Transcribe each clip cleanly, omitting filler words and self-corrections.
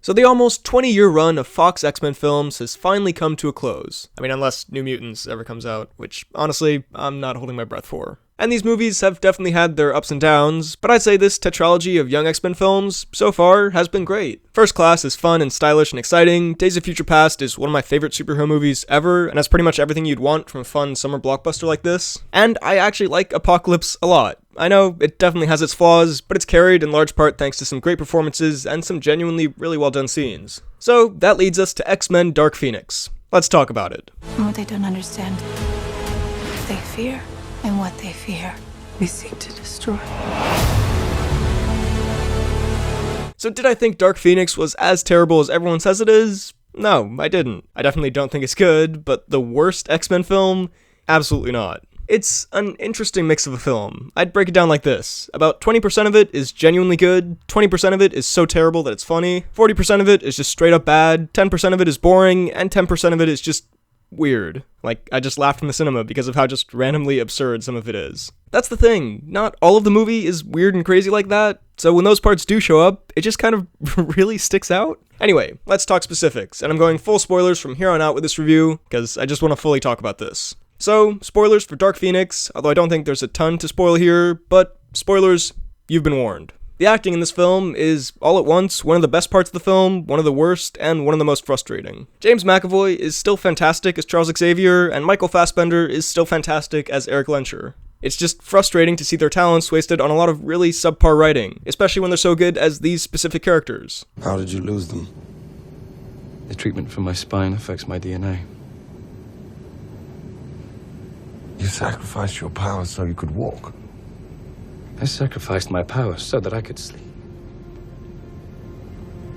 So the almost 20-year run of Fox X-Men films has finally come to a close. I mean, unless New Mutants ever comes out, which, honestly, I'm not holding my breath for. And these movies have definitely had their ups and downs, but I'd say this tetralogy of young X-Men films, so far, has been great. First Class is fun and stylish and exciting, Days of Future Past is one of my favorite superhero movies ever, and has pretty much everything you'd want from a fun summer blockbuster like this. And I actually like Apocalypse a lot. I know, it definitely has its flaws, but it's carried in large part thanks to some great performances and some genuinely really well done scenes. So that leads us to X-Men Dark Phoenix. Let's talk about it. And what they don't understand, what they fear, and what they fear, we seek to destroy. So did I think Dark Phoenix was as terrible as everyone says it is? No, I didn't. I definitely don't think it's good, but the worst X-Men film? Absolutely not. It's an interesting mix of a film. I'd break it down like this. About 20% of it is genuinely good, 20% of it is so terrible that it's funny, 40% of it is just straight up bad, 10% of it is boring, and 10% of it is just weird. Like, I just laughed in the cinema because of how just randomly absurd some of it is. That's the thing, not all of the movie is weird and crazy like that, so when those parts do show up, it just kind of really sticks out. Anyway, let's talk specifics, and I'm going full spoilers from here on out with this review, because I just want to fully talk about this. So, spoilers for Dark Phoenix, although I don't think there's a ton to spoil here, but spoilers, you've been warned. The acting in this film is, all at once, one of the best parts of the film, one of the worst, and one of the most frustrating. James McAvoy is still fantastic as Charles Xavier, and Michael Fassbender is still fantastic as Eric Lehnsherr. It's just frustrating to see their talents wasted on a lot of really subpar writing, especially when they're so good as these specific characters. How did you lose them? The treatment for my spine affects my DNA. You sacrificed your powers so you could walk. I sacrificed my powers so that I could sleep.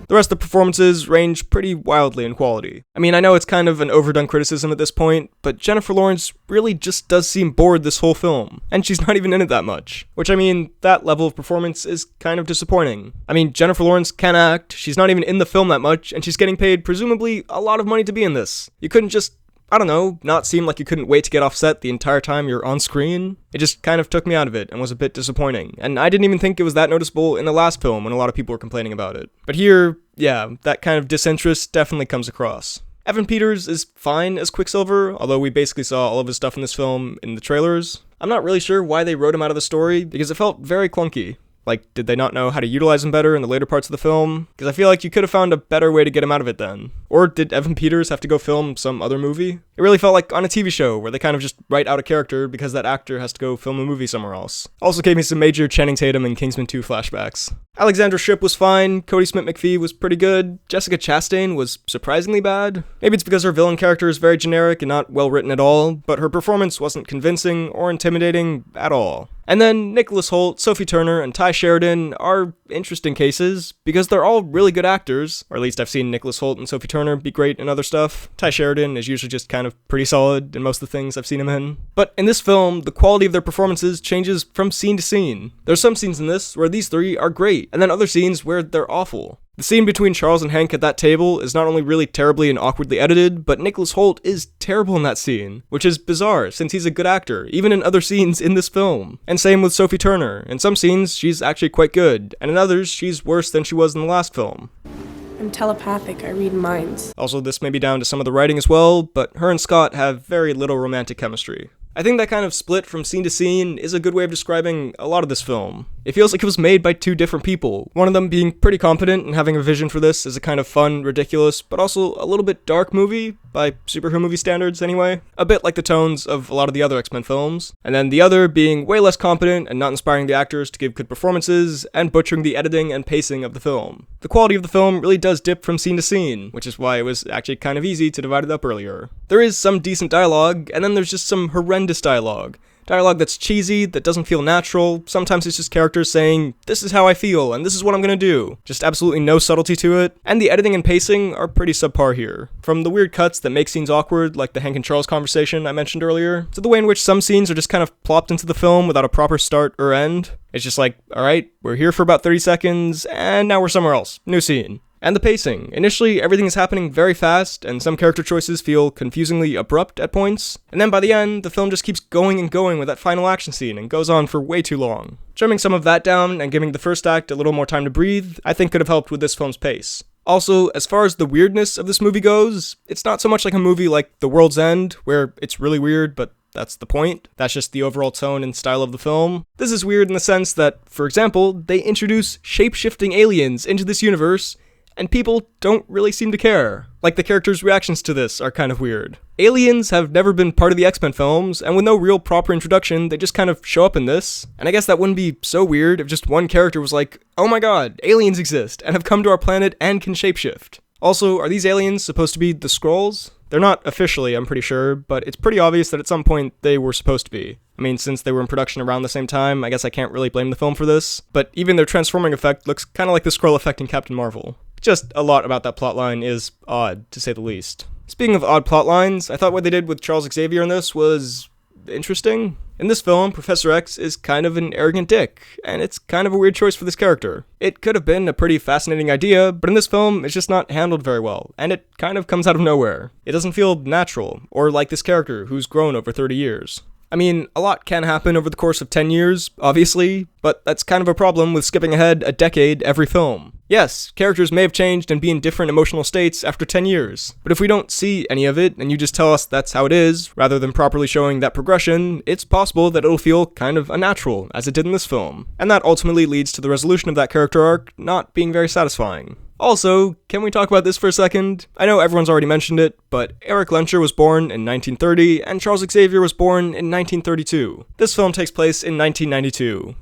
The rest of the performances range pretty wildly in quality. I mean, I know it's kind of an overdone criticism at this point, but Jennifer Lawrence really just does seem bored this whole film, and she's not even in it that much. Which, I mean, that level of performance is kind of disappointing. I mean, Jennifer Lawrence can act, she's not even in the film that much, and she's getting paid presumably a lot of money to be in this. You couldn't just, I don't know, not seem like you couldn't wait to get off set the entire time you're on screen. It just kind of took me out of it and was a bit disappointing. And I didn't even think it was that noticeable in the last film when a lot of people were complaining about it. But here, yeah, that kind of disinterest definitely comes across. Evan Peters is fine as Quicksilver, although we basically saw all of his stuff in this film in the trailers. I'm not really sure why they wrote him out of the story, because it felt very clunky. Like, did they not know how to utilize him better in the later parts of the film? Because I feel like you could have found a better way to get him out of it then. Or did Evan Peters have to go film some other movie? It really felt like on a TV show, where they kind of just write out a character because that actor has to go film a movie somewhere else. Also gave me some major Channing Tatum and Kingsman 2 flashbacks. Alexandra Shipp was fine, Cody Smith-McPhee was pretty good, Jessica Chastain was surprisingly bad. Maybe it's because her villain character is very generic and not well written at all, but her performance wasn't convincing or intimidating at all. And then Nicholas Hoult, Sophie Turner, and Ty Sheridan are interesting cases, because they're all really good actors, or at least I've seen Nicholas Hoult and Sophie Turner be great in other stuff. Ty Sheridan is usually just kind of pretty solid in most of the things I've seen him in. But in this film, the quality of their performances changes from scene to scene. There's some scenes in this where these three are great, and then other scenes where they're awful. The scene between Charles and Hank at that table is not only really terribly and awkwardly edited, but Nicholas Hoult is terrible in that scene, which is bizarre since he's a good actor, even in other scenes in this film. And same with Sophie Turner. In some scenes, she's actually quite good, and in others, she's worse than she was in the last film. I'm telepathic, I read minds. Also, this may be down to some of the writing as well, but her and Scott have very little romantic chemistry. I think that kind of split from scene to scene is a good way of describing a lot of this film. It feels like it was made by two different people, one of them being pretty competent and having a vision for this as a kind of fun, ridiculous, but also a little bit dark movie, by superhero movie standards anyway, a bit like the tones of a lot of the other X-Men films, and then the other being way less competent and not inspiring the actors to give good performances, and butchering the editing and pacing of the film. The quality of the film really does dip from scene to scene, which is why it was actually kind of easy to divide it up earlier. There is some decent dialogue, and then there's just some horrendous dialogue. Dialogue that's cheesy, that doesn't feel natural. Sometimes it's just characters saying, this is how I feel, and this is what I'm gonna do. Just absolutely no subtlety to it. And the editing and pacing are pretty subpar here. From the weird cuts that make scenes awkward, like the Hank and Charles conversation I mentioned earlier, to the way in which some scenes are just kind of plopped into the film without a proper start or end. It's just like, alright, we're here for about 30 seconds, and now we're somewhere else. New scene. And the pacing. Initially, everything is happening very fast, and some character choices feel confusingly abrupt at points. And then by the end, the film just keeps going and going with that final action scene and goes on for way too long. Trimming some of that down and giving the first act a little more time to breathe, I think could have helped with this film's pace. Also, as far as the weirdness of this movie goes, it's not so much like a movie like The World's End, where it's really weird, but that's the point. That's just the overall tone and style of the film. This is weird in the sense that, for example, they introduce shape-shifting aliens into this universe, and people don't really seem to care. Like, the characters' reactions to this are kind of weird. Aliens have never been part of the X-Men films, and with no real proper introduction, they just kind of show up in this. And I guess that wouldn't be so weird if just one character was like, oh my god, aliens exist, and have come to our planet and can shapeshift. Also, are these aliens supposed to be the Skrulls? They're not officially, I'm pretty sure, but it's pretty obvious that at some point they were supposed to be. I mean, since they were in production around the same time, I guess I can't really blame the film for this, but even their transforming effect looks kind of like the Skrull effect in Captain Marvel. Just a lot about that plotline is odd, to say the least. Speaking of odd plotlines, I thought what they did with Charles Xavier in this was interesting. In this film, Professor X is kind of an arrogant dick, and it's kind of a weird choice for this character. It could have been a pretty fascinating idea, but in this film, it's just not handled very well, and it kind of comes out of nowhere. It doesn't feel natural, or like this character who's grown over 30 years. I mean, a lot can happen over the course of 10 years, obviously, but that's kind of a problem with skipping ahead a decade every film. Yes, characters may have changed and be in different emotional states after 10 years, but if we don't see any of it and you just tell us that's how it is, rather than properly showing that progression, it's possible that it'll feel kind of unnatural, as it did in this film, and that ultimately leads to the resolution of that character arc not being very satisfying. Also, can we talk about this for a second? I know everyone's already mentioned it, but Eric Lencher was born in 1930, and Charles Xavier was born in 1932. This film takes place in 1992.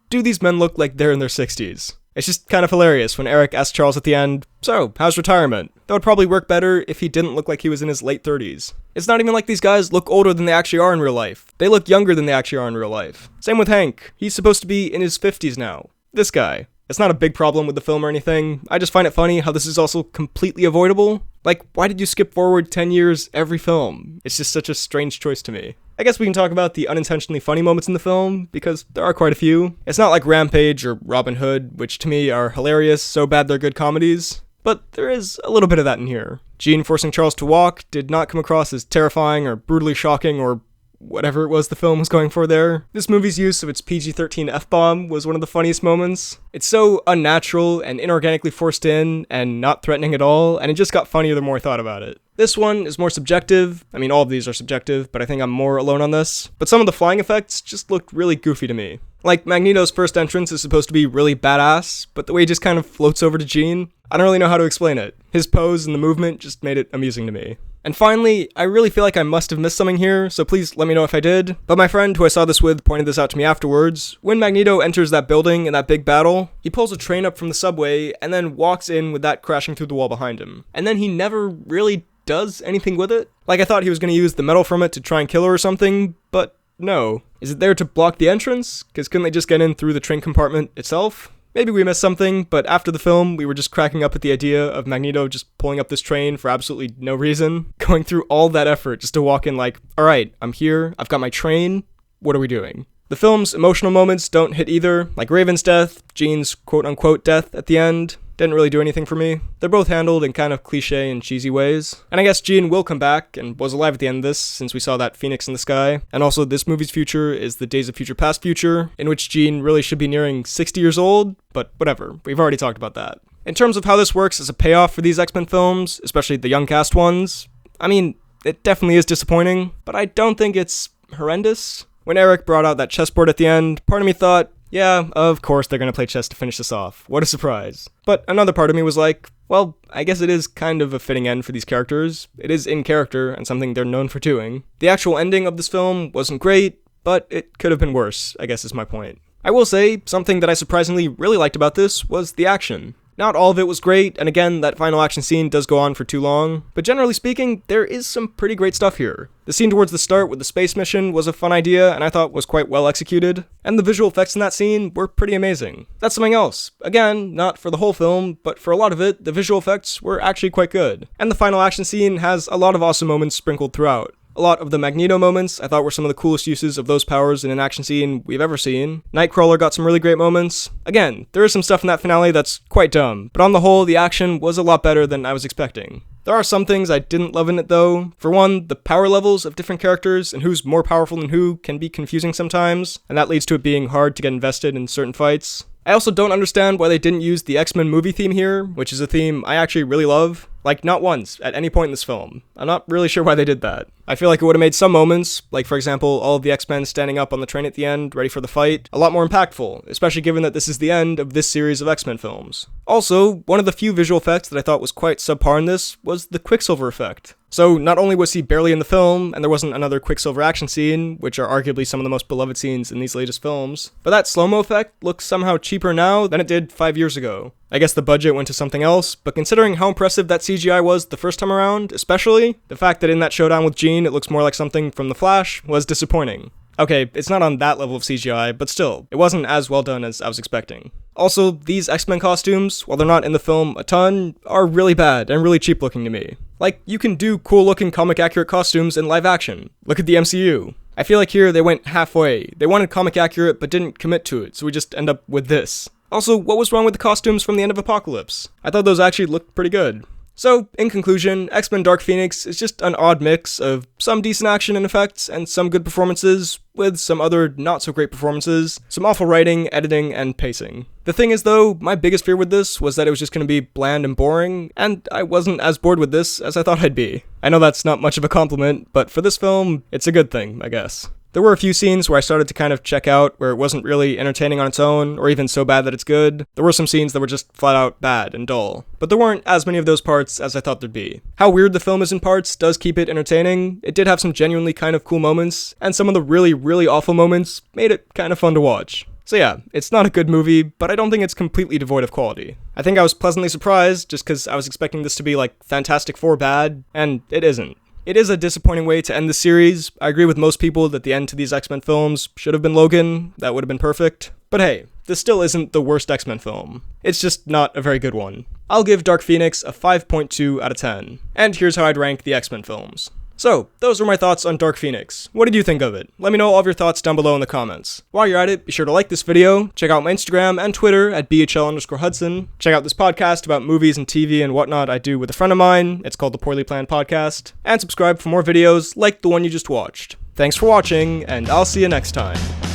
Do these men look like they're in their 60s? It's just kind of hilarious when Eric asks Charles at the end, so, how's retirement? That would probably work better if he didn't look like he was in his late 30s. It's not even like these guys look older than they actually are in real life. They look younger than they actually are in real life. Same with Hank. He's supposed to be in his 50s now. This guy. It's not a big problem with the film or anything. I just find it funny how this is also completely avoidable. Like, why did you skip forward 10 years every film? It's just such a strange choice to me. I guess we can talk about the unintentionally funny moments in the film, because there are quite a few. It's not like Rampage or Robin Hood, which to me are hilarious, so bad they're good comedies. But there is a little bit of that in here. Jean forcing Charles to walk did not come across as terrifying or brutally shocking or whatever it was the film was going for there. This movie's use of its PG-13 F-bomb was one of the funniest moments. It's so unnatural and inorganically forced in and not threatening at all, and it just got funnier the more I thought about it. This one is more subjective. I mean, all of these are subjective, but I think I'm more alone on this. But some of the flying effects just looked really goofy to me. Like, Magneto's first entrance is supposed to be really badass, but the way he just kind of floats over to Jean, I don't really know how to explain it. His pose and the movement just made it amusing to me. And finally, I really feel like I must have missed something here, so please let me know if I did. But my friend who I saw this with pointed this out to me afterwards. When Magneto enters that building in that big battle, he pulls a train up from the subway and then walks in with that crashing through the wall behind him. And then he never really does anything with it. Like, I thought he was going to use the metal from it to try and kill her or something, but no. Is it there to block the entrance? Because couldn't they just get in through the train compartment itself? Maybe we missed something, but after the film, we were just cracking up at the idea of Magneto just pulling up this train for absolutely no reason, going through all that effort just to walk in like, alright, I'm here, I've got my train, what are we doing? The film's emotional moments don't hit either, like Raven's death, Jean's quote-unquote death at the end. Didn't really do anything for me. They're both handled in kind of cliche and cheesy ways. And I guess Jean will come back, and was alive at the end of this, since we saw that phoenix in the sky. And also, this movie's future is the Days of Future Past future, in which Jean really should be nearing 60 years old, but whatever, we've already talked about that. In terms of how this works as a payoff for these X-Men films, especially the young cast ones, I mean, it definitely is disappointing, but I don't think it's horrendous. When Eric brought out that chessboard at the end, part of me thought, yeah, of course they're gonna play chess to finish this off. What a surprise. But another part of me was like, well, I guess it is kind of a fitting end for these characters. It is in character and something they're known for doing. The actual ending of this film wasn't great, but it could have been worse, I guess is my point. I will say, something that I surprisingly really liked about this was the action. Not all of it was great, and again, that final action scene does go on for too long, but generally speaking, there is some pretty great stuff here. The scene towards the start with the space mission was a fun idea, and I thought was quite well executed, and the visual effects in that scene were pretty amazing. That's something else. Again, not for the whole film, but for a lot of it, the visual effects were actually quite good. And the final action scene has a lot of awesome moments sprinkled throughout. A lot of the Magneto moments I thought were some of the coolest uses of those powers in an action scene we've ever seen. Nightcrawler got some really great moments. Again, there is some stuff in that finale that's quite dumb, but on the whole, the action was a lot better than I was expecting. There are some things I didn't love in it though. For one, the power levels of different characters and who's more powerful than who can be confusing sometimes, and that leads to it being hard to get invested in certain fights. I also don't understand why they didn't use the X-Men movie theme here, which is a theme I actually really love. Like, not once, at any point in this film. I'm not really sure why they did that. I feel like it would have made some moments, like for example, all of the X-Men standing up on the train at the end, ready for the fight, a lot more impactful, especially given that this is the end of this series of X-Men films. Also, one of the few visual effects that I thought was quite subpar in this was the Quicksilver effect. So, not only was he barely in the film, and there wasn't another Quicksilver action scene, which are arguably some of the most beloved scenes in these latest films, but that slow-mo effect looks somehow cheaper now than it did 5 years ago. I guess the budget went to something else, but considering how impressive that CGI was the first time around, especially, the fact that in that showdown with Jean it looks more like something from The Flash was disappointing. Okay, it's not on that level of CGI, but still, it wasn't as well done as I was expecting. Also, these X-Men costumes, while they're not in the film a ton, are really bad and really cheap looking to me. Like, you can do cool looking comic accurate costumes in live action. Look at the MCU. I feel like here they went halfway. They wanted comic accurate but didn't commit to it, so we just end up with this. Also, what was wrong with the costumes from the end of Apocalypse? I thought those actually looked pretty good. So, in conclusion, X-Men Dark Phoenix is just an odd mix of some decent action and effects and some good performances, with some other not-so-great performances, some awful writing, editing, and pacing. The thing is though, my biggest fear with this was that it was just going to be bland and boring, and I wasn't as bored with this as I thought I'd be. I know that's not much of a compliment, but for this film, it's a good thing, I guess. There were a few scenes where I started to kind of check out, where it wasn't really entertaining on its own, or even so bad that it's good. There were some scenes that were just flat out bad and dull. But there weren't as many of those parts as I thought there'd be. How weird the film is in parts does keep it entertaining. It did have some genuinely kind of cool moments, and some of the really, really awful moments made it kind of fun to watch. So yeah, it's not a good movie, but I don't think it's completely devoid of quality. I think I was pleasantly surprised, just because I was expecting this to be like Fantastic Four bad, and it isn't. It is a disappointing way to end the series. I agree with most people that the end to these X-Men films should have been Logan. That would have been perfect. But hey, this still isn't the worst X-Men film. It's just not a very good one. I'll give Dark Phoenix a 5.2 out of 10. And here's how I'd rank the X-Men films. So, those were my thoughts on Dark Phoenix. What did you think of it? Let me know all of your thoughts down below in the comments. While you're at it, be sure to like this video, check out my Instagram and Twitter at BHL_Hudson, check out this podcast about movies and TV and whatnot I do with a friend of mine, it's called the Poorly Planned Podcast, and subscribe for more videos like the one you just watched. Thanks for watching, and I'll see you next time.